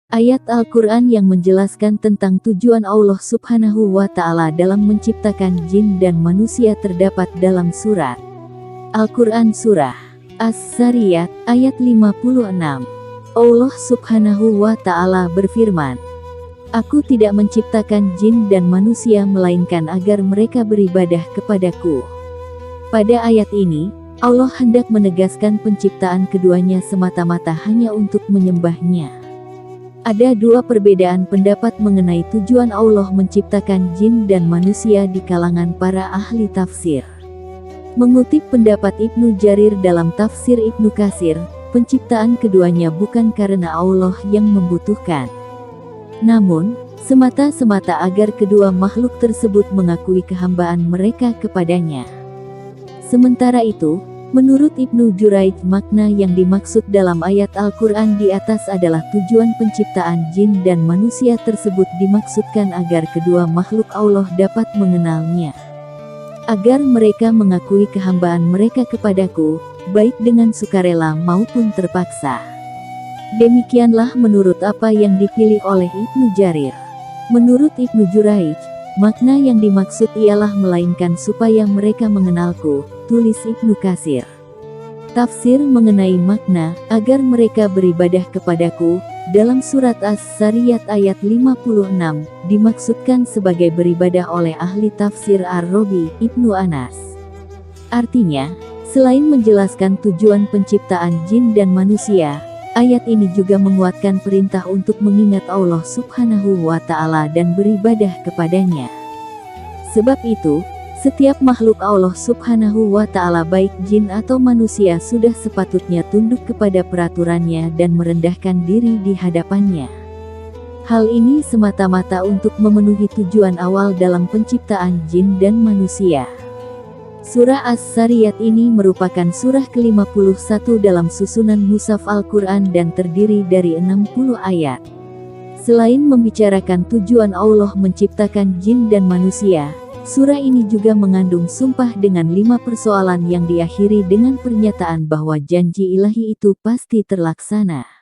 Ayat Al-Quran yang menjelaskan tentang tujuan Allah Subhanahu wa Ta'ala dalam menciptakan jin dan manusia terdapat dalam surat Al-Quran Surah As-Sariyat ayat 56. Allah Subhanahu wa Ta'ala berfirman, "Aku tidak menciptakan jin dan manusia melainkan agar mereka beribadah kepadaku." Pada ayat ini, Allah hendak menegaskan penciptaan keduanya semata-mata hanya untuk menyembahnya. Ada dua perbedaan pendapat mengenai tujuan Allah menciptakan jin dan manusia di kalangan para ahli tafsir. Mengutip pendapat Ibnu Jarir dalam tafsir Ibnu Katsir, penciptaan keduanya bukan karena Allah yang membutuhkan, namun semata-mata agar kedua makhluk tersebut mengakui kehambaan mereka kepadanya. Sementara itu, menurut Ibnu Juraij, makna yang dimaksud dalam ayat Al-Quran di atas adalah tujuan penciptaan jin dan manusia tersebut dimaksudkan agar kedua makhluk Allah dapat mengenalnya, agar mereka mengakui kehambaan mereka kepadaku, baik dengan sukarela maupun terpaksa. Demikianlah menurut apa yang dipilih oleh Ibnu Jarir. Menurut Ibnu Juraij, makna yang dimaksud ialah melainkan supaya mereka mengenalku, tulis Ibnu Katsir. Tafsir mengenai makna, agar mereka beribadah kepadaku, dalam surat As-Sariyat ayat 56, dimaksudkan sebagai beribadah oleh ahli tafsir Ar-Rabi, Ibnu Anas. Artinya, selain menjelaskan tujuan penciptaan jin dan manusia, ayat ini juga menguatkan perintah untuk mengingat Allah Subhanahu wa Ta'ala dan beribadah kepadanya. Sebab itu, setiap makhluk Allah Subhanahu wa Ta'ala baik jin atau manusia sudah sepatutnya tunduk kepada peraturannya dan merendahkan diri di hadapannya. Hal ini semata-mata untuk memenuhi tujuan awal dalam penciptaan jin dan manusia. Surah As-Sariyat ini merupakan surah ke-51 dalam susunan Mushaf Al-Quran dan terdiri dari 60 ayat. Selain membicarakan tujuan Allah menciptakan jin dan manusia, surah ini juga mengandung sumpah dengan 5 persoalan yang diakhiri dengan pernyataan bahwa janji ilahi itu pasti terlaksana.